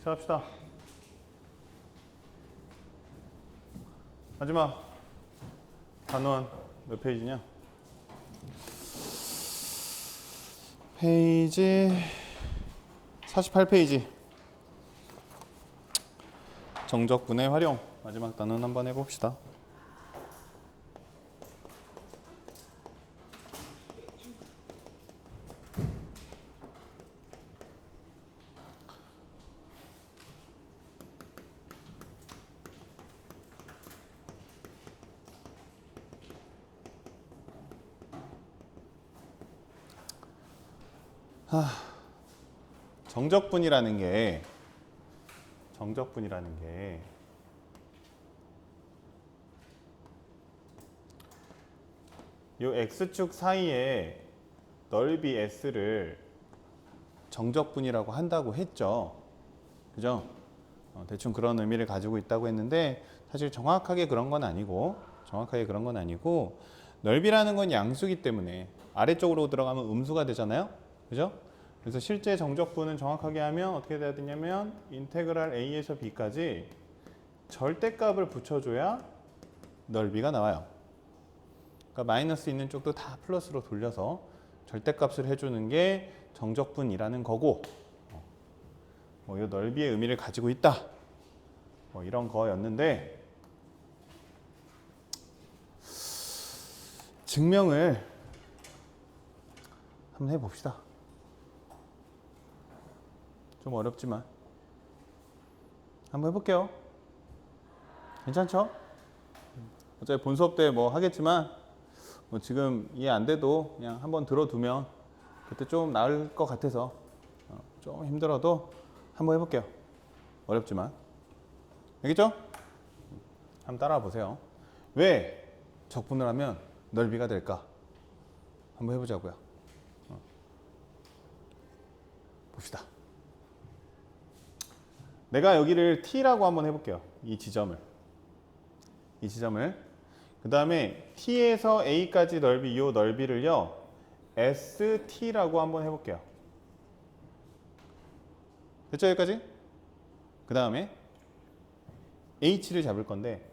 시작합시다. 마지막 단원 몇 페이지냐? 페이지 48페이지. 정적분의 활용. 마지막 단원 한번 해봅시다. 정적분이라는 게 이 x축 사이에 넓이 s를 정적분이라고 한다고 했죠. 그죠? 대충 그런 의미를 가지고 있다고 했는데 사실 정확하게 그런 건 아니고 넓이라는 건 양수기 때문에 아래쪽으로 들어가면 음수가 되잖아요. 그죠? 그래서 실제 정적분은 정확하게 하면 어떻게 돼야 되냐면 인테그랄 a에서 b까지 절대값을 붙여줘야 넓이가 나와요. 그러니까 마이너스 있는 쪽도 다 플러스로 돌려서 절대값을 해주는 게 정적분이라는 거고, 이 넓이의 의미를 가지고 있다. 이런 거였는데 증명을 한번 해봅시다. 좀 어렵지만 한번 해볼게요. 괜찮죠? 어차피 본 수업 때 뭐 하겠지만 지금 이해 안 돼도 그냥 한번 들어두면 그때 좀 나을 것 같아서 좀 힘들어도 한번 해볼게요. 어렵지만. 알겠죠? 한번 따라와 보세요. 왜 적분을 하면 넓이가 될까? 한번 해보자고요. 봅시다. 내가 여기를 t라고 한번 해볼게요. 이 지점을. 그 다음에 t에서 a까지 넓이, 이 넓이를요 st라고 한번 해볼게요. 됐죠? 여기까지? 그 다음에 h를 잡을 건데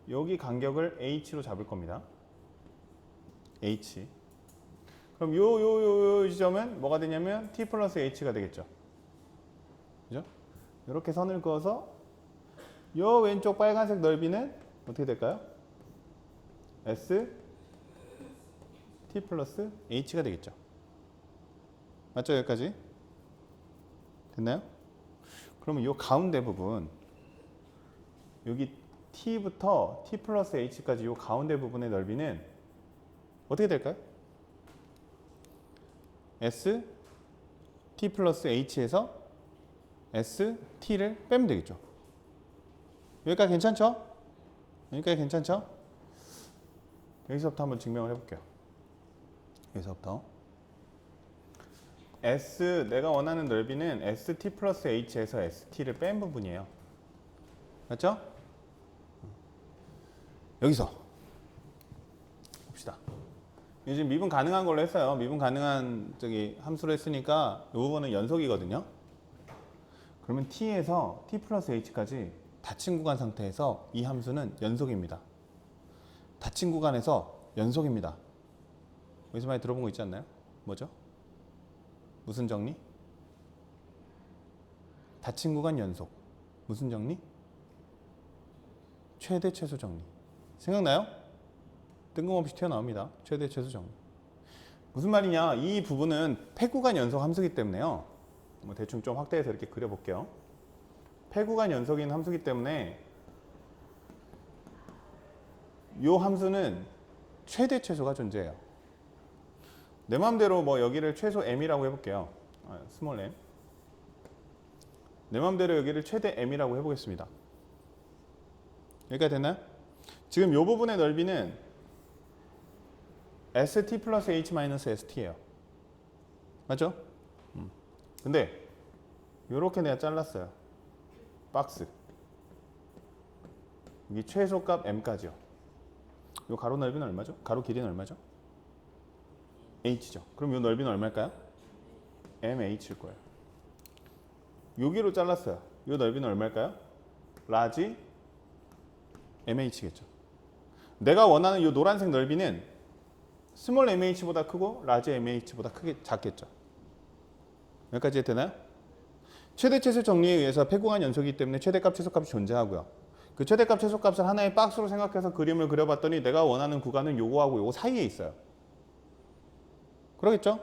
여기 간격을 h로 잡을 겁니다. h. 그럼 요 지점은 뭐가 되냐면 t 플러스 h가 되겠죠. 그죠? 이렇게 선을 그어서 요 왼쪽 빨간색 넓이는 어떻게 될까요? s t 플러스 h가 되겠죠. 맞죠? 여기까지? 됐나요? 그러면 이 가운데 부분, 여기 t부터 t 플러스 h까지 이 가운데 부분의 넓이는 어떻게 될까요? s t 플러스 h에서 s t를 빼면 되겠죠. 여기까지 괜찮죠? 여기서부터 한번 증명을 해볼게요. 여기서부터 S, 내가 원하는 넓이는 ST 플러스 H에서 ST를 뺀 부분이에요. 맞죠? 여기서 봅시다. 지금 미분 가능한 걸로 했어요. 미분 가능한 함수로 했으니까 이 부분은 연속이거든요. 그러면 T에서 T 플러스 H까지 닫힌 구간 상태에서 이 함수는 연속입니다. 닫힌 구간에서 연속입니다. 어디서 많이 들어본 거 있지 않나요? 뭐죠? 무슨 정리? 닫힌 구간 연속. 무슨 정리? 최대 최소 정리. 생각나요? 뜬금없이 튀어나옵니다. 최대 최소 정리. 무슨 말이냐? 이 부분은 폐구간 연속 함수기 때문에요. 대충 좀 확대해서 이렇게 그려볼게요. 폐구간 연속인 함수기 때문에 이 함수는 최대 최소가 존재해요. 내 마음대로 여기를 최소 m이라고 해볼게요. 스몰 m. 내 마음대로 여기를 최대 m이라고 해보겠습니다. 여기까지 됐나요? 지금 이 부분의 넓이는 st 플러스 h 마이너스 st예요. 맞죠? 근데 이렇게 내가 잘랐어요. 박스. 여기 최소값 m까지요. 이 가로 넓이는 얼마죠? 가로 길이는 얼마죠? h죠. 그럼 이 넓이는 얼마일까요? mh일 거예요. 여기로 잘랐어요. 이 넓이는 얼마일까요? 라지 MH겠죠. 내가 원하는 이 노란색 넓이는 스몰 MH보다 크고 라지 MH보다 작겠죠. 여기까지 되나요? 최대 최소 정리에 의해서 폐구간 연속이기 때문에 최대값 최소값이 존재하고요. 그 최대값 최소값을 하나의 박스로 생각해서 그림을 그려봤더니 내가 원하는 구간은 요거하고 요거 사이에 있어요. 그러겠죠?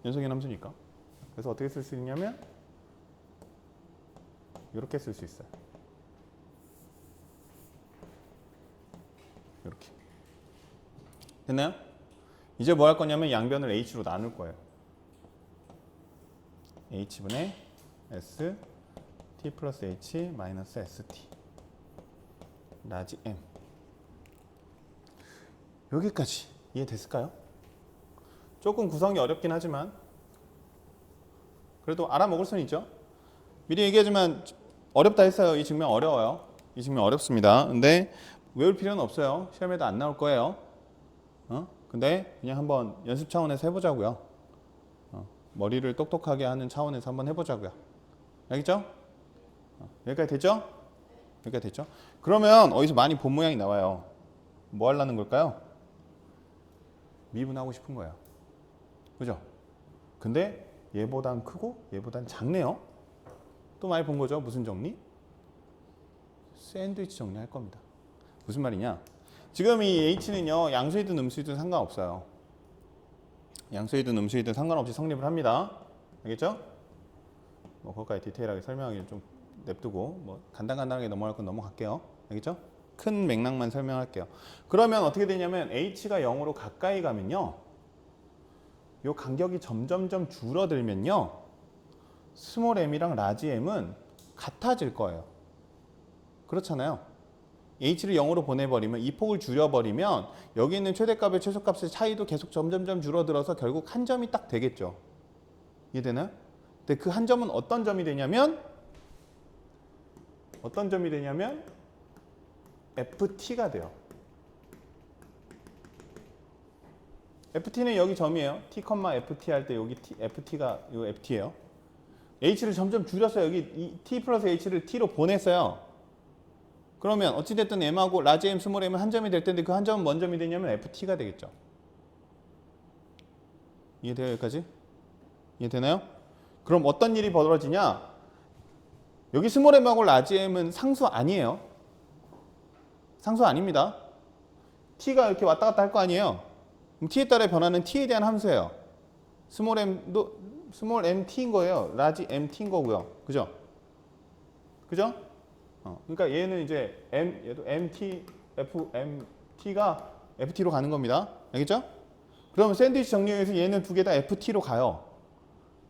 연속의 함수니까. 그래서 어떻게 쓸 수 있냐면 이렇게 쓸 수 있어요. 이렇게. 됐나요? 이제 뭐 할 거냐면 양변을 h로 나눌 거예요. h분의 s t 플러스 h 마이너스 st 라지 m. 여기까지 이해됐을까요? 조금 구성이 어렵긴 하지만 그래도 알아먹을 수는 있죠. 미리 얘기하지만 어렵다 했어요. 이 증명 어려워요. 이 증명 어렵습니다. 근데 외울 필요는 없어요. 시험에도 안 나올 거예요. 근데 그냥 한번 연습 차원에서 해보자고요. 머리를 똑똑하게 하는 차원에서 한번 해보자고요. 알겠죠? 여기까지 됐죠? 여기까지 됐죠? 그러면 어디서 많이 본 모양이 나와요. 뭐 하려는 걸까요? 미분하고 싶은 거예요. 그죠? 근데 얘보단 크고 얘보단 작네요. 또 많이 본 거죠? 무슨 정리? 샌드위치 정리할 겁니다. 무슨 말이냐? 지금 이 h는요, 양수이든 음수이든 상관없어요. 양수이든 음수이든 상관없이 성립을 합니다. 알겠죠? 뭐 그것까지 디테일하게 설명하기는 좀 냅두고 뭐 간단하게 넘어갈 건 넘어갈게요. 알겠죠? 큰 맥락만 설명할게요. 그러면 어떻게 되냐면 h가 0으로 가까이 가면요, 요 간격이 점점점 줄어들면요, 스몰 m이랑 라지 m은 같아질 거예요. 그렇잖아요. h를 0으로 보내버리면 이 폭을 줄여버리면 여기 있는 최대값의 최소값의 차이도 계속 점점점 줄어들어서 결국 한 점이 딱 되겠죠. 이해되나요? 근데 그 한 점은 어떤 점이 되냐면 ft가 돼요. ft는 여기 점이에요. t, ft 할 때 여기 ft가 요 ft예요. h를 점점 줄였어요. 여기 이 t 플러스 h를 t로 보냈어요. 그러면 어찌됐든 m하고 라지 m, 스몰 m은 한 점이 될 텐데 그 한 점은 뭔 점이 되냐면 ft가 되겠죠. 이해돼요? 여기까지? 이해되나요? 그럼 어떤 일이 벌어지냐? 여기 스몰 m하고 라지 m은 상수 아니에요. 상수 아닙니다. t가 이렇게 왔다 갔다 할 거 아니에요. 그럼 t에 따라 변하는 t에 대한 함수예요. 스몰 m t인 거예요. 라지 m t인 거고요. 그죠? 그죠? 그러니까 얘는 이제 얘도 mt, t가 ft로 가는 겁니다. 알겠죠? 그러면 샌드위치 정리에서 얘는 두 개 다 ft로 가요.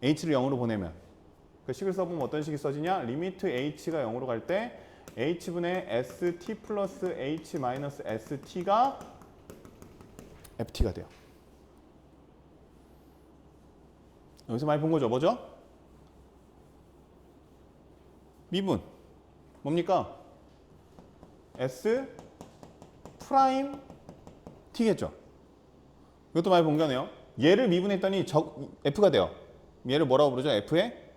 h를 0으로 보내면. 그 식을 써보면 어떤 식이 써지냐? 리미트 h가 0으로 갈 때 h분의 st 플러스 h 마이너스 st가 ft가 돼요. 여기서 많이 본 거죠? 뭐죠? 미분. 뭡니까? S 프라임 T겠죠? 이것도 많이 본 거네요. 얘를 미분했더니 F가 돼요. 얘를 뭐라고 부르죠? F의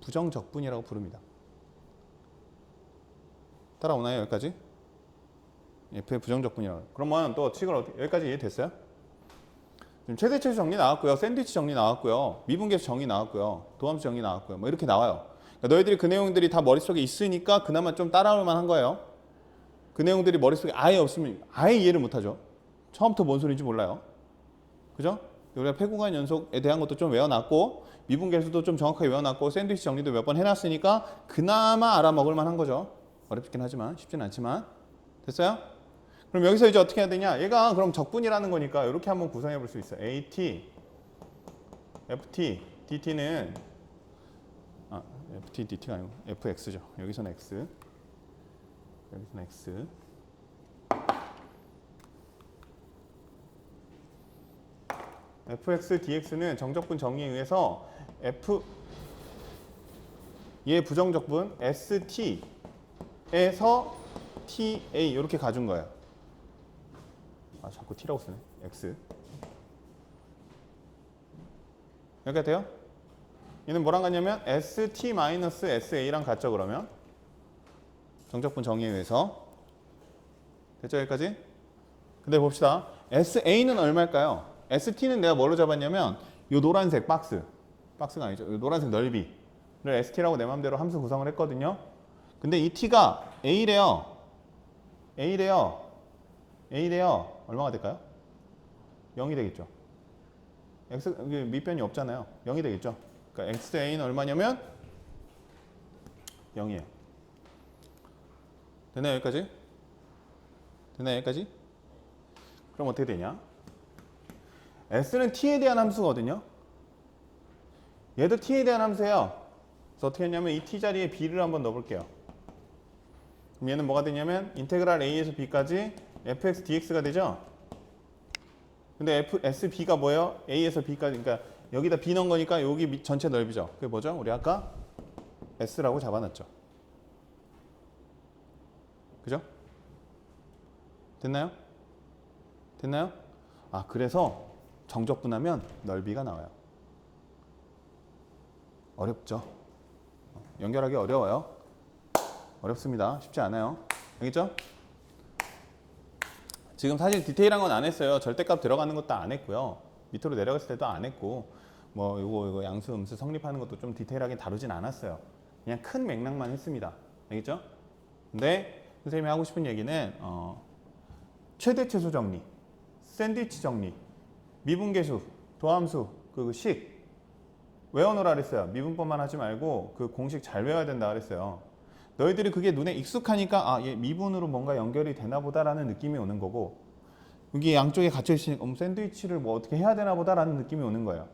부정적분이라고 부릅니다. 따라오나요? 여기까지? F의 부정적분이라고. 그러면 또 식을 어떻게, 여기까지 이해됐어요? 지금 최대 최소 정리 나왔고요. 샌드위치 정리 나왔고요. 미분계수 정리 나왔고요. 도함수 정리 나왔고요. 뭐 이렇게 나와요. 너희들이 그 내용들이 다 머릿속에 있으니까 그나마 좀 따라올 만한 거예요. 그 내용들이 머릿속에 아예 없으면 아예 이해를 못하죠. 처음부터 뭔 소리인지 몰라요. 그죠? 우리가 폐구간 연속에 대한 것도 좀 외워놨고 미분계수도 좀 정확하게 외워놨고 샌드위치 정리도 몇 번 해놨으니까 그나마 알아먹을 만한 거죠. 어렵긴 하지만 쉽지는 않지만. 됐어요? 그럼 여기서 이제 어떻게 해야 되냐? 얘가 그럼 적분이라는 거니까 이렇게 한번 구성해 볼 수 있어요. AT, FT, DT는 FT, DT가 아니고 FX죠. 여기서는 X, 여기서는 X. fx, dx는 정적분 정의에 의해서 얘 부정적분 st에서 ta 이렇게 가준 거예요. 아 자꾸 t라고 쓰네. x. 여기가 돼요? 얘는 뭐랑 같냐면 ST-SA랑 같죠 그러면? 정적분 정의에 의해서. 됐죠 여기까지? 근데 봅시다. SA는 얼마일까요? ST는 내가 뭘로 잡았냐면 요 노란색 박스가 아니죠. 요 노란색 넓이를 ST라고 내 맘대로 함수 구성을 했거든요. 근데 이 T가 A래요. 얼마가 될까요? 0이 되겠죠. X 밑변이 없잖아요. 0이 되겠죠. 그러니까 XA는 얼마냐면 0이에요. 되나요 여기까지? 그럼 어떻게 되냐? S는 T에 대한 함수거든요. 얘도 T에 대한 함수예요. 그래서 어떻게 했냐면 이 T 자리에 B를 한번 넣어볼게요. 그럼 얘는 뭐가 되냐면 인테그랄 A에서 B까지 fx dx가 되죠. 근데 SB가 뭐예요? A에서 B까지. 그러니까 여기다 B 넣은 거니까 여기 전체 넓이죠. 그게 뭐죠? 우리 아까 S라고 잡아놨죠. 그죠? 됐나요? 아, 그래서 정적분하면 넓이가 나와요. 어렵죠? 연결하기 어려워요. 어렵습니다. 쉽지 않아요. 알겠죠? 지금 사실 디테일한 건 안 했어요. 절대값 들어가는 것도 안 했고요. 밑으로 내려갔을 때도 안 했고, 뭐 이거 양수, 음수 성립하는 것도 좀 디테일하게 다루진 않았어요. 그냥 큰 맥락만 했습니다. 알겠죠? 근데 선생님이 하고 싶은 얘기는 최대 최소 정리, 샌드위치 정리, 미분계수, 도함수, 그 식 외워놓으라 그랬어요. 미분법만 하지 말고 그 공식 잘 외워야 된다 그랬어요. 너희들이 그게 눈에 익숙하니까 아, 얘 미분으로 뭔가 연결이 되나 보다라는 느낌이 오는 거고, 여기 양쪽에 갇혀 있으니까 샌드위치를 뭐 어떻게 해야 되나 보다라는 느낌이 오는 거예요.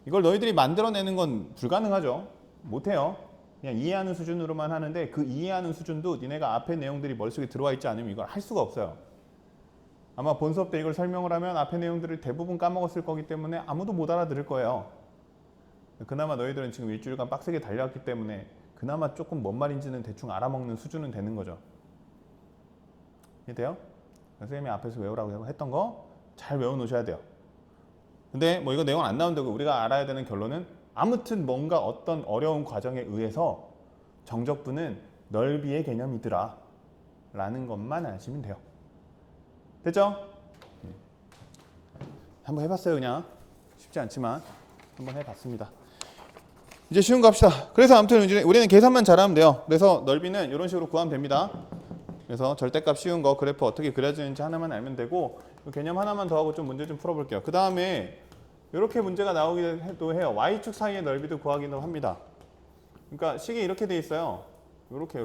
이걸 너희들이 만들어내는 건 불가능하죠. 못해요. 그냥 이해하는 수준으로만 하는데 그 이해하는 수준도 니네가 앞에 내용들이 머릿속에 들어와 있지 않으면 이걸 할 수가 없어요. 아마 본 수업 때 이걸 설명을 하면 앞에 내용들을 대부분 까먹었을 거기 때문에 아무도 못 알아들을 거예요. 그나마 너희들은 지금 일주일간 빡세게 달려왔기 때문에 그나마 조금 뭔 말인지는 대충 알아먹는 수준은 되는 거죠. 이해돼요? 선생님이 앞에서 외우라고 했던 거 잘 외워놓으셔야 돼요. 근데 뭐 이거 내용 안 나온다고 우리가 알아야 되는 결론은 아무튼 뭔가 어떤 어려운 과정에 의해서 정적분은 넓이의 개념이더라 라는 것만 아시면 돼요. 됐죠? 한번 해봤어요. 그냥 쉽지 않지만 한번 해봤습니다. 이제 쉬운 거 합시다. 그래서 아무튼 우리는 계산만 잘하면 돼요. 그래서 넓이는 이런 식으로 구하면 됩니다. 그래서 절대값 쉬운 거 그래프 어떻게 그려지는지 하나만 알면 되고, 개념 하나만 더 하고 좀 문제 좀 풀어볼게요. 그 다음에 이렇게 문제가 나오기도 해요. y축 사이의 넓이도 구하기도 합니다. 그러니까 식이 이렇게 돼 있어요. 이렇게.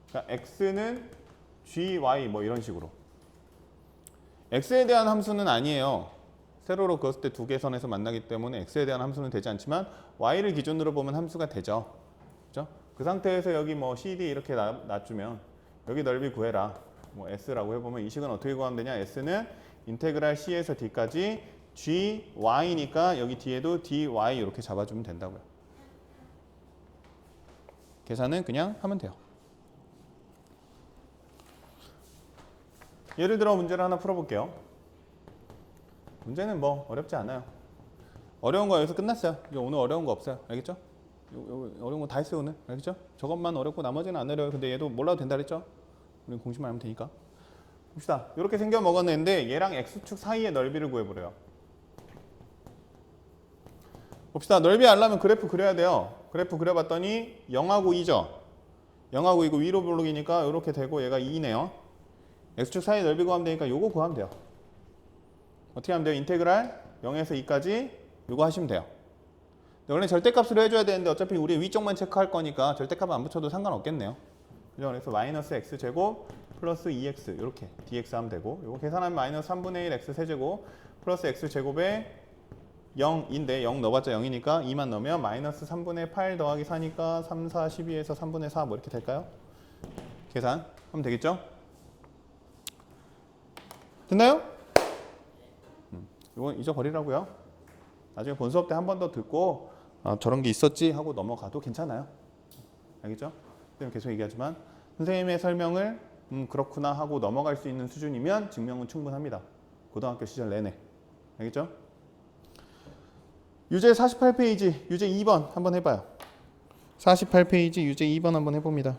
그러니까 x는 gy 뭐 이런 식으로. x에 대한 함수는 아니에요. 세로로 그었을 때 두 개 선에서 만나기 때문에 x에 대한 함수는 되지 않지만 y를 기준으로 보면 함수가 되죠. 그렇죠? 그 상태에서 여기 뭐 cd 이렇게 놔주면 여기 넓이 구해라. 뭐 s라고 해보면 이 식은 어떻게 구하면 되냐? s는 인테그랄 c에서 d까지 gy니까 여기 뒤에도 dy 이렇게 잡아주면 된다고요. 계산은 그냥 하면 돼요. 예를 들어 문제를 하나 풀어볼게요. 문제는 뭐 어렵지 않아요. 어려운 거 여기서 끝났어요. 오늘 어려운 거 없어요. 알겠죠? 어려운 거 다 했어요 오늘. 알겠죠? 저것만 어렵고 나머지는 안 어려워요. 근데 얘도 몰라도 된다 그랬죠? 우리는 공식만 하면 되니까. 봅시다. 이렇게 생겨 먹었는데 얘랑 x축 사이의 넓이를 구해보래요. 봅시다. 넓이 알려면 그래프 그려야 돼요. 그래프 그려봤더니 0하고 2죠. 0하고 2고 위로 블록이니까 이렇게 되고 얘가 2네요. x축 사이 넓이 구하면 되니까 요거 구하면 돼요. 어떻게 하면 돼요? 인테그랄 0에서 2까지 요거 하시면 돼요. 원래 절대값으로 해줘야 되는데 어차피 우리 위쪽만 체크할 거니까 절대값 안 붙여도 상관없겠네요. 그죠? 그래서 마이너스 x제곱 플러스 2x 이렇게 dx 하면 되고, 요거 계산하면 마이너스 3분의 1 x 세제곱 플러스 x제곱에 0인데 0 넣어봤자 0이니까 2만 넣으면 마이너스 3분의 8 더하기 4니까 3, 4, 12에서 3분의 4 뭐 이렇게 될까요? 계산하면 되겠죠? 됐나요? 이건 잊어버리라고요. 나중에 본 수업 때 한 번 더 듣고 저런 게 있었지 하고 넘어가도 괜찮아요. 알겠죠? 선생님 계속 얘기하지만 선생님의 설명을 그렇구나 하고 넘어갈 수 있는 수준이면 증명은 충분합니다. 고등학교 시절 내내. 알겠죠? 유제 48페이지 유제 2번 한번 해봐요. 48페이지 유제 2번 한번 해봅니다.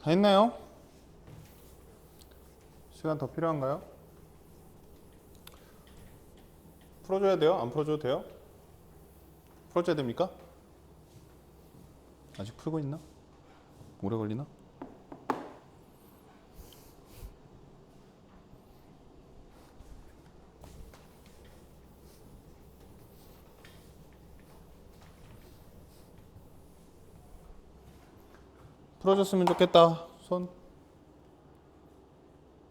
다 했나요? 시간 더 필요한가요? 풀어줘야 돼요? 안 풀어줘도 돼요? 풀어줘야 됩니까? 아직 풀고 있나? 오래 걸리나? 풀어줬으면 좋겠다. 손.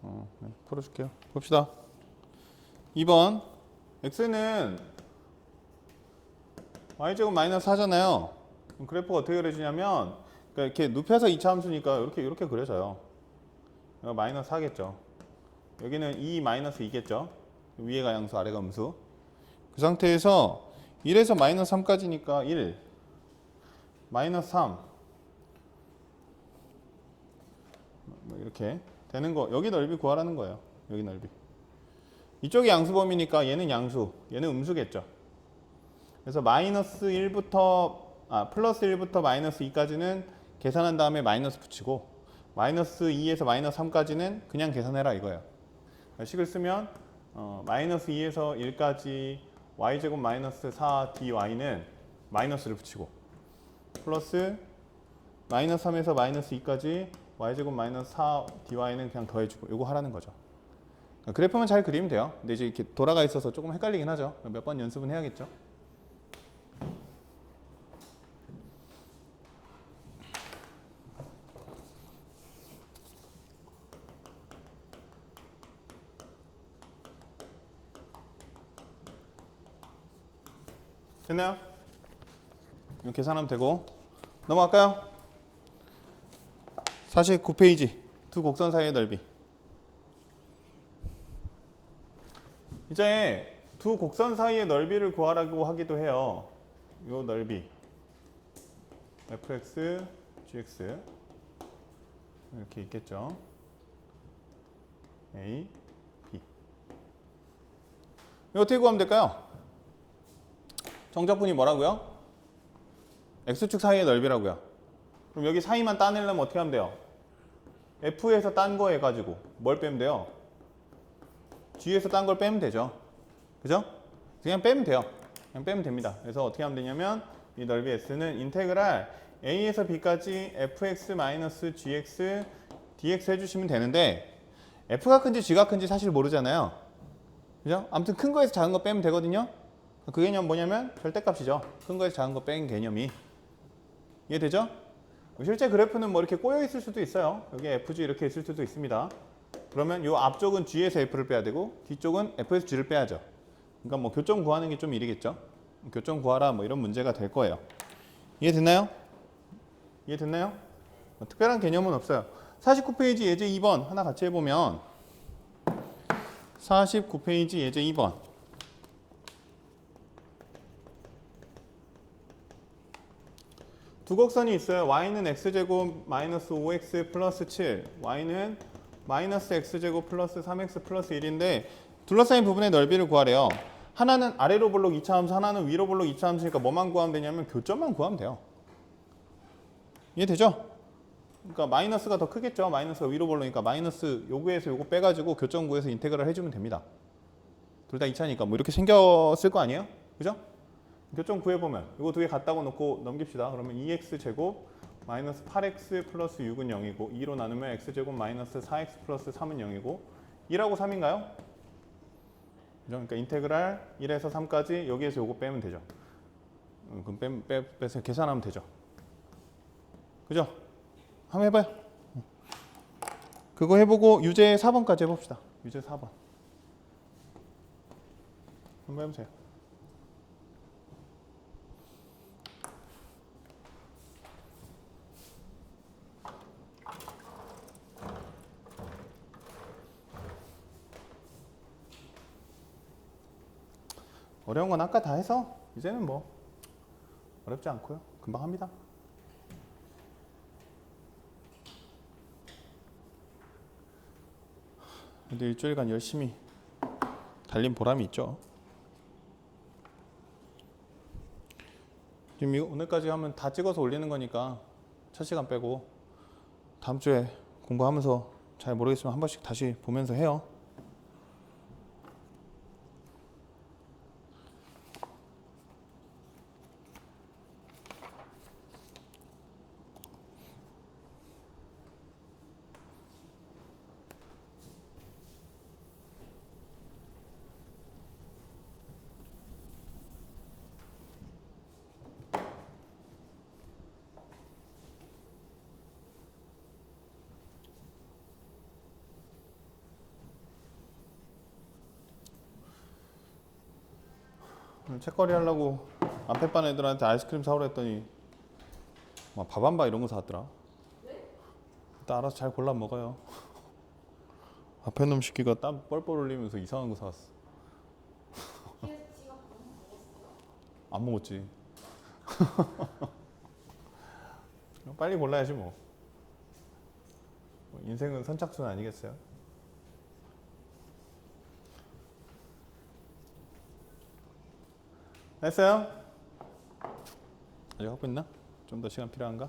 네, 풀어줄게요. 봅시다. 2번. x는 y제곱 마이너스 4잖아요. 그럼 그래프가 어떻게 그려지냐면, 그러니까 이렇게 눕혀서 2차 함수니까 이렇게 그려져요. 여기가 마이너스 4겠죠. 여기는 2 마이너스 2겠죠. 위에가 양수, 아래가 음수. 그 상태에서 1에서 마이너스 3까지니까 1, 마이너스 3. 이렇게 되는 거. 여기 넓이 구하라는 거예요. 여기 넓이. 이쪽이 양수범위니까 얘는 양수, 얘는 음수겠죠. 그래서 마이너스 1부터 플러스 1부터 마이너스 2까지는 계산한 다음에 마이너스 붙이고, 마이너스 2에서 마이너스 3까지는 그냥 계산해라 이거예요. 식을 쓰면 마이너스 2에서 1까지 y제곱 마이너스 4 dy는 마이너스를 붙이고, 플러스 마이너스 3에서 마이너스 2까지 y제곱 마이너스 4 dy는 그냥 더해주고, 이거 하라는 거죠. 그래프만 잘 그리면 돼요. 근데 이제 이렇게 돌아가 있어서 조금 헷갈리긴 하죠. 몇 번 연습은 해야겠죠. 됐나요? 이거 계산하면 되고 넘어갈까요? 49페이지 두 곡선 사이의 넓이. 이제 두 곡선 사이의 넓이를 구하라고 하기도 해요. 요 넓이 fx, gx 이렇게 있겠죠. a, b. 이거 어떻게 구하면 될까요? 정적분이 뭐라고요? x축 사이의 넓이라고요. 그럼 여기 사이만 따내려면 어떻게 하면 돼요? f에서 딴 거 해가지고 뭘 빼면 돼요? g에서 딴 걸 빼면 되죠. 그죠? 그냥 빼면 돼요. 그냥 빼면 됩니다. 그래서 어떻게 하면 되냐면 이 넓이 s는 인테그랄 a에서 b까지 fx-gx dx 해주시면 되는데, f가 큰지 g가 큰지 사실 모르잖아요. 그죠? 아무튼 큰 거에서 작은 거 빼면 되거든요. 그 개념 뭐냐면 절대값이죠. 큰 거에서 작은 거 뺀 개념이. 이해되죠? 실제 그래프는 뭐 이렇게 꼬여 있을 수도 있어요. 여기 fg 이렇게 있을 수도 있습니다. 그러면 이 앞쪽은 g에서 f를 빼야 되고 뒤쪽은 f에서 g를 빼야죠. 그러니까 뭐 교점 구하는 게 좀 일이겠죠. 교점 구하라 뭐 이런 문제가 될 거예요. 이해됐나요? 이해됐나요? 뭐 특별한 개념은 없어요. 49페이지 예제 2번 하나 같이 해보면 49페이지 예제 2번 두 곡선이 있어요. y는 x제곱 마이너스 5x 플러스 7 y는 마이너스 x제곱 플러스 3x 플러스 1인데 둘러싸인 부분의 넓이를 구하래요. 하나는 아래로 볼록 2차 함수, 하나는 위로 볼록 2차 함수니까 뭐만 구하면 되냐면 교점만 구하면 돼요. 이해되죠? 그러니까 마이너스가 더 크겠죠. 마이너스가 위로 볼록이니까 마이너스 요거에서 요거 빼가지고 교점 구해서 인테그랄 해주면 됩니다. 둘 다 2차니까 뭐 이렇게 생겼을 거 아니에요? 그죠? 교점 구해보면 이거 두 개 갖다고 놓고 넘깁시다. 그러면 2x제곱 마이너스 8x 플러스 6은 0이고 2로 나누면 x제곱 마이너스 4x 플러스 3은 0이고 1하고 3인가요? 그죠? 그러니까 인테그랄 1에서 3까지 여기에서 요거 빼면 되죠. 그럼 빼서 계산하면 되죠. 그죠? 한번 해봐요. 그거 해보고 유제 4번까지 해봅시다. 유제 4번 한번 해보세요. 어려운 건 아까 다 해서 이제는 뭐 어렵지 않고요. 금방 합니다. 근데 일주일간 열심히 달린 보람이 있죠. 지금 이거 오늘까지 하면 다 찍어서 올리는 거니까 첫 시간 빼고 다음 주에 공부하면서 잘 모르겠으면 한 번씩 다시 보면서 해요. 책거리 하려고 앞에 반 애들한테 아이스크림 사오라 했더니 막 밥한바 이런 거 사왔더라. 일단 알아서 잘 골라 먹어요. 앞에 놈 시키가 땀 뻘뻘 흘리면서 이상한 거 사왔어. 안 먹었지. 빨리 골라야지 뭐. 인생은 선착순 아니겠어요? 했어요? 아직 하고 있나? 좀 더 시간 필요한가?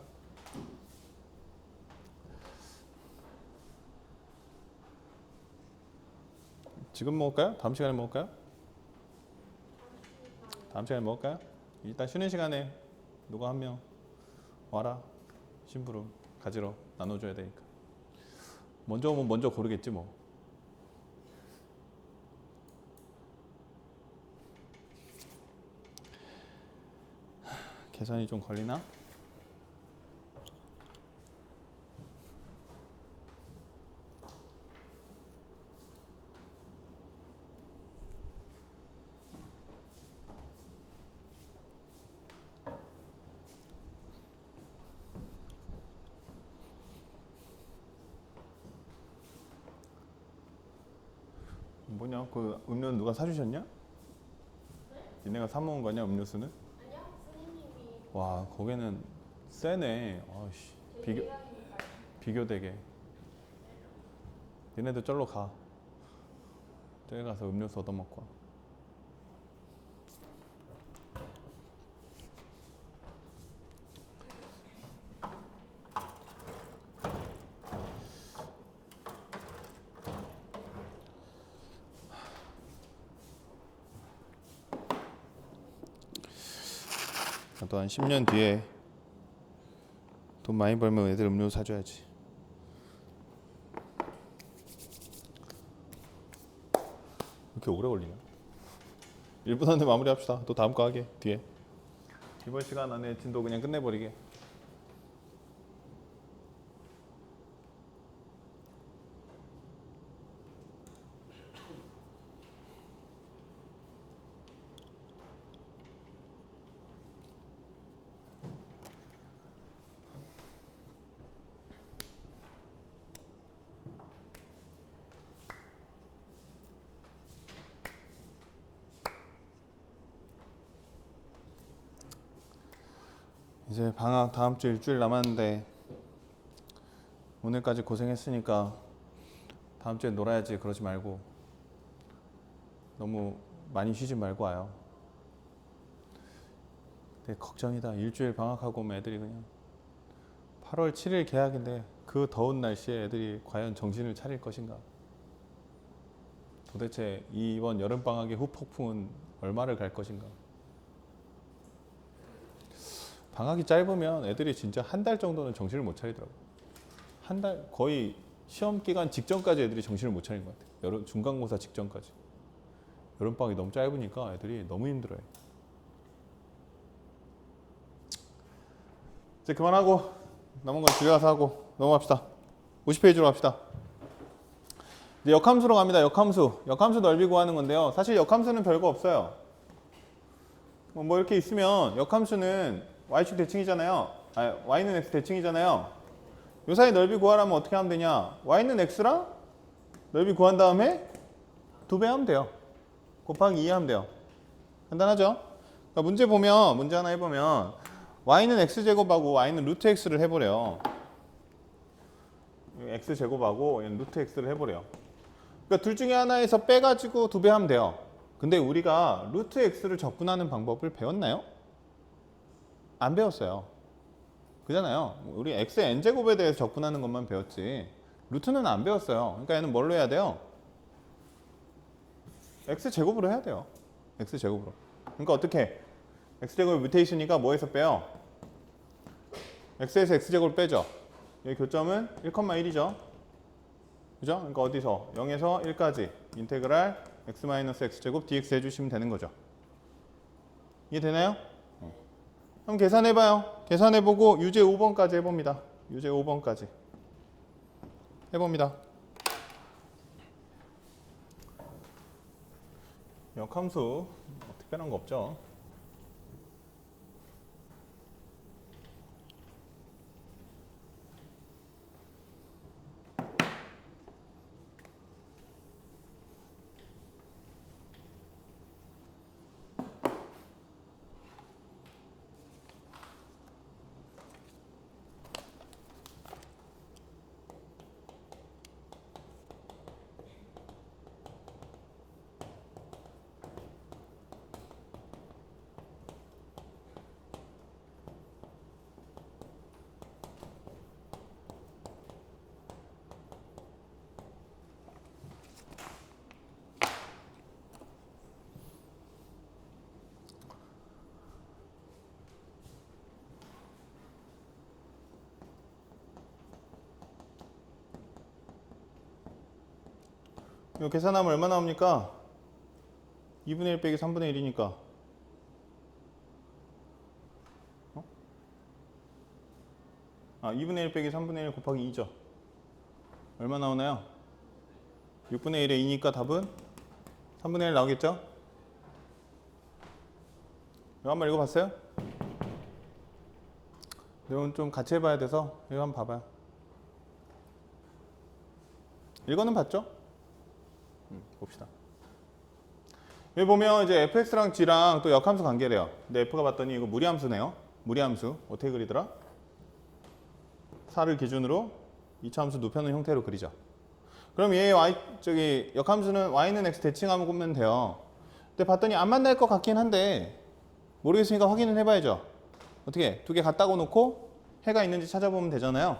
지금 먹을까요? 다음 시간에 먹을까요? 다음 시간에 먹을까요? 일단 쉬는 시간에 누가 한 명 와라. 심부름 가지러 나눠줘야 되니까. 먼저 오면 먼저 고르겠지 뭐. 계산이 좀 걸리나? 뭐냐? 그 음료는 누가 사주셨냐? 니네가 사 먹은 거냐 음료수는? 아니요, 선생님이 와 거기는 세네. 아씨 비교되게. 니네도 절로 가. 저기 가서 음료수 얻어 먹고 와. 또 한 10년 뒤에 돈 많이 벌면 애들 음료 사줘야지. 이렇게 오래 걸리냐? 1분 안에 마무리합시다. 또 다음 거 하게 뒤에. 이번 시간 안에 진도 그냥 끝내버리게. 이제 방학 다음 주 일주일 남았는데 오늘까지 고생했으니까 다음 주에 놀아야지 그러지 말고 너무 많이 쉬지 말고 와요. 근데 걱정이다. 일주일 방학하고 오면 애들이 그냥 8월 7일 개학인데 그 더운 날씨에 애들이 과연 정신을 차릴 것인가. 도대체 이번 여름방학의 후폭풍은 얼마를 갈 것인가. 방학이 짧으면 애들이 진짜 한 달 정도는 정신을 못 차리더라고. 한 달, 거의 시험 기간 직전까지 애들이 정신을 못 차린 것 같아요. 여름 중간고사 직전까지. 여름방학이 너무 짧으니까 애들이 너무 힘들어해. 이제 그만하고 남은 건 집에 가서 하고 넘어갑시다. 50페이지로 갑시다. 이제 역함수로 갑니다. 역함수. 역함수 넓이 구하는 건데요. 사실 역함수는 별거 없어요. 뭐 이렇게 있으면 역함수는 y축 대칭이잖아요. y는 x 대칭이잖아요. 요 사이 넓이 구하려면 어떻게 하면 되냐? y는 x랑 넓이 구한 다음에 2배 하면 돼요. 곱하기 2 하면 돼요. 간단하죠? 그러니까 문제 보면, 문제 하나 해보면 y는 x제곱하고 y는 루트 x를 해보래요. x제곱하고 얘는 루트 x를 해보래요. 그러니까 둘 중에 하나에서 빼가지고 2배 하면 돼요. 근데 우리가 루트 x를 접근하는 방법을 배웠나요? 안 배웠어요. 그잖아요. 우리 x의 n제곱에 대해서 접근하는 것만 배웠지 루트는 안 배웠어요. 그러니까 얘는 뭘로 해야 돼요? x제곱으로 해야 돼요. x제곱으로. 그러니까 어떻게? x제곱이 밑에 있으니까 뭐에서 빼요? x에서 x제곱을 빼죠. 여기 교점은 1,1이죠. 그죠? 그러니까 어디서? 0에서 1까지 인테그랄 x-x제곱 dx 해주시면 되는 거죠. 이해되나요? 그럼 계산해봐요. 계산해보고 유제 5번까지 해봅니다. 유제 5번까지 해봅니다. 역함수 특별한 거 없죠. 이거 계산하면 얼마 나옵니까? 2분의 1 빼기 3분의 1이니까 2분의 1 빼기 3분의 1 곱하기 2죠. 얼마 나오나요? 6분의 1에 2니까 답은 3분의 1 나오겠죠? 이거 한번 읽어봤어요? 이건 좀 같이 해봐야 돼서 이거 한번 봐봐요. 이거는 봤죠? 봅시다. 여기 보면 이제 fx랑 g랑 또 역함수 관계래요. 근데 f가 봤더니 이거 무리함수네요. 무리함수 어떻게 그리더라? 4를 기준으로 이차함수 눕혀놓은 형태로 그리죠. 그럼 얘 역함수는 y는 x 대칭하면 보면 돼요. 근데 봤더니 안 만날 것 같긴 한데 모르겠으니까 확인을 해봐야죠. 어떻게? 두 개 갖다고 놓고 해가 있는지 찾아보면 되잖아요.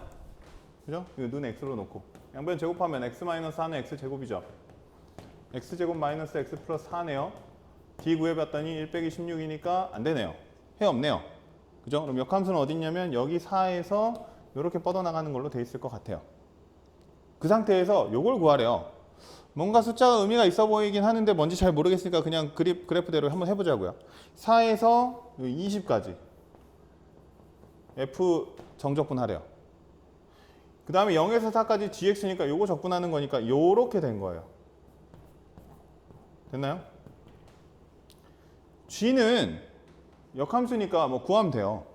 그죠? 이거 눈 x로 놓고 양변 제곱하면 x-4는 x제곱이죠. x제곱 마이너스 x 플러스 4네요. d 구해봤더니 1 빼기 16이니까 안 되네요. 해 없네요. 그죠? 그럼 역함수는 어디 있냐면 여기 4에서 이렇게 뻗어나가는 걸로 돼 있을 것 같아요. 그 상태에서 요걸 구하래요. 뭔가 숫자가 의미가 있어 보이긴 하는데 뭔지 잘 모르겠으니까 그냥 그래프대로 한번 해보자고요. 4에서 20까지 f 정적분 하래요. 그 다음에 0에서 4까지 gx니까 요거 적분하는 거니까 요렇게 된 거예요. 됐나요? g는 역함수니까 뭐 구하면 돼요.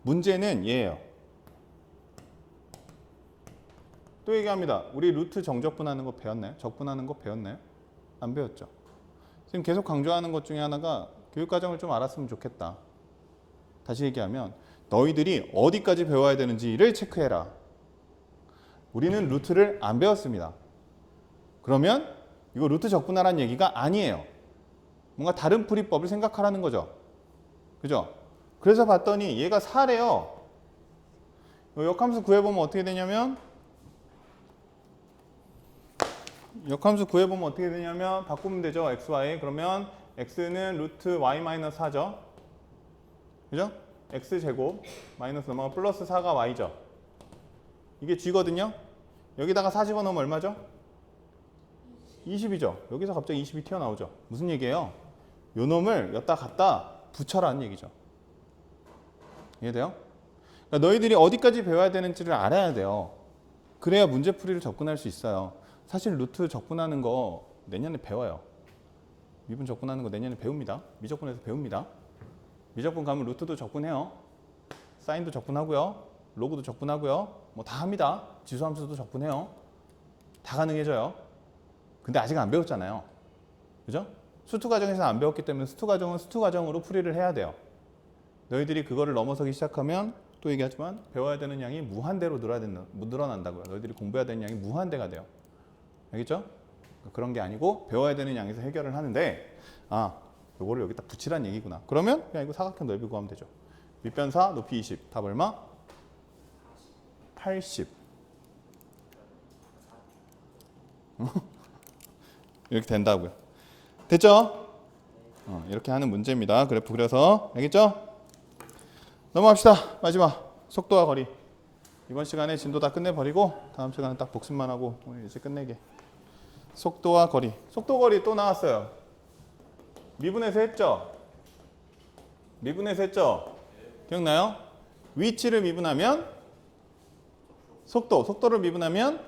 문제는 얘예요. 또 얘기합니다. 우리 루트 정적분하는 거 배웠나요? 적분하는 거 배웠나요? 안 배웠죠. 지금 계속 강조하는 것 중에 하나가 교육과정을 좀 알았으면 좋겠다. 다시 얘기하면 너희들이 어디까지 배워야 되는지를 체크해라. 우리는 루트를 안 배웠습니다. 그러면 이거 루트 적분하라는 얘기가 아니에요. 뭔가 다른 풀이법을 생각하라는 거죠. 그죠? 그래서 봤더니 얘가 4래요. 역함수 구해보면 어떻게 되냐면 바꾸면 되죠. x, y. 그러면 x는 루트 y-4죠. 그죠? x제곱 마이너스 넘어가 플러스 4가 y죠. 이게 g거든요. 여기다가 4 집어넣으면 얼마죠? 20이죠. 여기서 갑자기 20이 튀어나오죠. 무슨 얘기예요? 요 놈을 여기다 갖다 붙여라는 얘기죠. 이해돼요? 그러니까 너희들이 어디까지 배워야 되는지를 알아야 돼요. 그래야 문제풀이를 접근할 수 있어요. 사실 루트 접근하는 거 내년에 배워요. 미분 접근하는 거 내년에 배웁니다. 미접근에서 배웁니다. 미접근 가면 루트도 접근해요. 사인도 접근하고요. 로그도 접근하고요. 뭐 다 합니다. 지수함수도 접근해요. 다 가능해져요. 근데 아직 안 배웠잖아요. 그죠? 수투 과정에서 안 배웠기 때문에 수투 과정은 수투 과정으로 풀이를 해야 돼요. 너희들이 그거를 넘어서기 시작하면 또 얘기하지만 배워야 되는 양이 무한대로 늘어난다고요. 너희들이 공부해야 되는 양이 무한대가 돼요. 알겠죠? 그런 게 아니고 배워야 되는 양에서 해결을 하는데 요거를 여기다 붙이란 얘기구나. 그러면 그냥 이거 사각형 넓이 구하면 되죠. 밑변사 높이 20. 답 얼마? 80. 이렇게 된다고요. 됐죠? 이렇게 하는 문제입니다. 그래프 그려서. 알겠죠? 넘어갑시다. 마지막 속도와 거리. 이번 시간에 진도 다 끝내버리고 다음 시간은 딱 복습만 하고 오늘 이제 끝내게. 속도와 거리. 속도 거리 또 나왔어요. 미분해서 했죠? 기억나요? 위치를 미분하면 속도를 미분하면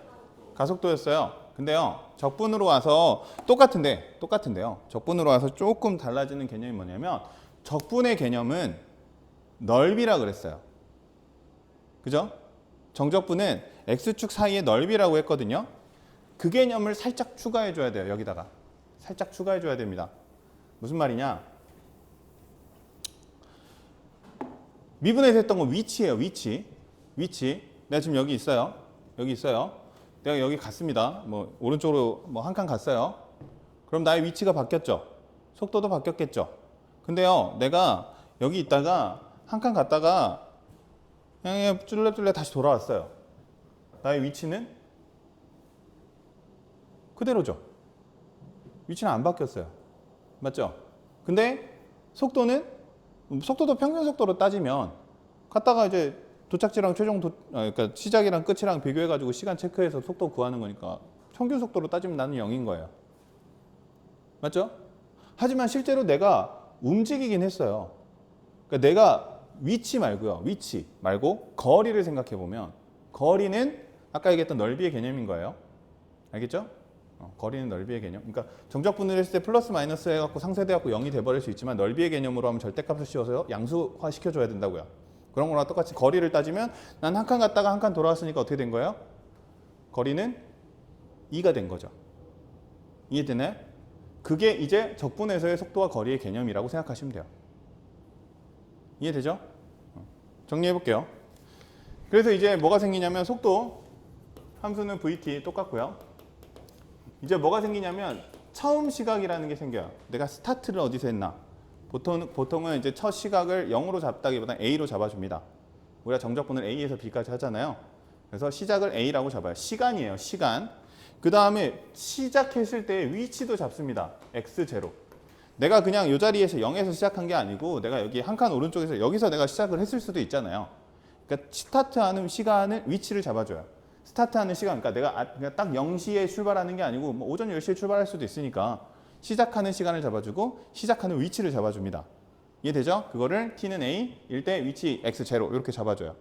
가속도였어요. 근데요, 적분으로 와서 똑같은데요. 적분으로 와서 조금 달라지는 개념이 뭐냐면 적분의 개념은 넓이라 그랬어요. 그죠? 정적분은 x축 사이의 넓이라고 했거든요. 그 개념을 살짝 추가해 줘야 돼요. 여기다가 살짝 추가해 줘야 됩니다. 무슨 말이냐? 미분해서 했던 건 위치예요. 위치. 내가 지금 여기 있어요. 내가 여기 갔습니다. 뭐 오른쪽으로 뭐 한 칸 갔어요. 그럼 나의 위치가 바뀌었죠. 속도도 바뀌었겠죠. 근데요, 내가 여기 있다가 한 칸 갔다가 그냥 쫄래쫄래 다시 돌아왔어요. 나의 위치는 그대로죠. 위치는 안 바뀌었어요. 맞죠? 근데 속도도 평균 속도로 따지면 갔다가 이제 도착지랑 그러니까 시작이랑 끝이랑 비교해가지고 시간 체크해서 속도 구하는 거니까 평균 속도로 따지면 나는 0인 거예요. 맞죠? 하지만 실제로 내가 움직이긴 했어요. 그러니까 내가 위치 말고 거리를 생각해 보면 거리는 아까 얘기했던 넓이의 개념인 거예요. 알겠죠? 거리는 넓이의 개념. 그러니까 정적분을 했을 때 플러스 마이너스 해갖고 상쇄돼갖고 0이 돼버릴 수 있지만 넓이의 개념으로 하면 절대값을 씌워서 양수화 시켜줘야 된다고요. 그런 거랑 똑같이 거리를 따지면 난 한 칸 갔다가 한 칸 돌아왔으니까 어떻게 된 거예요? 거리는 2가 된 거죠. 이해되나요? 그게 이제 적분에서의 속도와 거리의 개념이라고 생각하시면 돼요. 이해되죠? 정리해 볼게요. 그래서 이제 뭐가 생기냐면 속도 함수는 vt 똑같고요. 이제 뭐가 생기냐면 처음 시각이라는 게 생겨요. 내가 스타트를 어디서 했나? 보통은 이제 첫 시각을 0으로 잡다기보다 A로 잡아줍니다. 우리가 정적분을 A에서 B까지 하잖아요. 그래서 시작을 A라고 잡아요. 시간이에요. 시간. 그 다음에 시작했을 때 위치도 잡습니다. X0. 내가 그냥 이 자리에서 0에서 시작한 게 아니고 내가 여기 한 칸 오른쪽에서 여기서 내가 시작을 했을 수도 있잖아요. 그러니까 스타트하는 시간을 위치를 잡아줘요. 스타트하는 시간, 그러니까 내가 딱 0시에 출발하는 게 아니고 뭐 오전 10시에 출발할 수도 있으니까 시작하는 시간을 잡아주고 시작하는 위치를 잡아줍니다. 이해되죠? 그거를 t는 a일 때 위치 x0 이렇게 잡아줘요.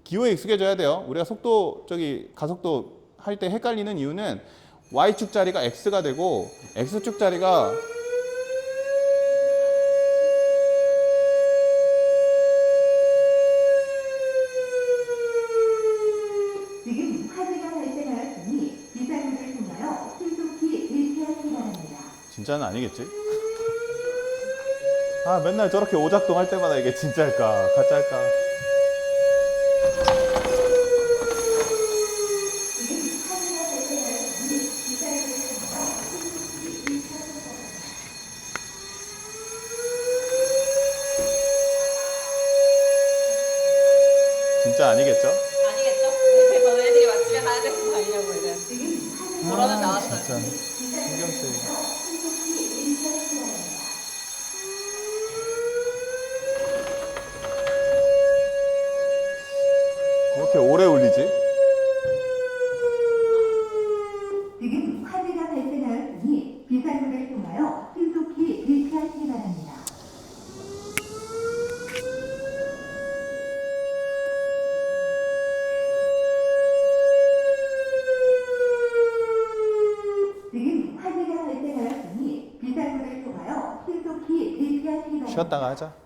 기호에 익숙해져야 돼요. 우리가 가속도 할 때 헷갈리는 이유는 y축 자리가 x가 되고 x축 자리가 지금 화재가 발생하였으니 비상구를 통하여 신속히 대피하시기 바랍니다. 진짜는 아니겠지? 아 맨날 저렇게 오작동 할 때마다 이게 진짜일까 가짜일까. 진짜 아니겠죠? 아니겠죠? 저는 애들이 맛집에 가야 되는 거 아니냐고 이제 보러는 나왔어요. 진짜 신경 쓰이네. 왜 이렇게 오래 울리지? 지금 화재가 발생하였으니 비상구를 통하여 신속히 대피하시기 바랍니다. 지금 화재가 발생하였으니 비상구를 통하여 신속히 대피하시기 바랍니다. 쉬었다가 하자.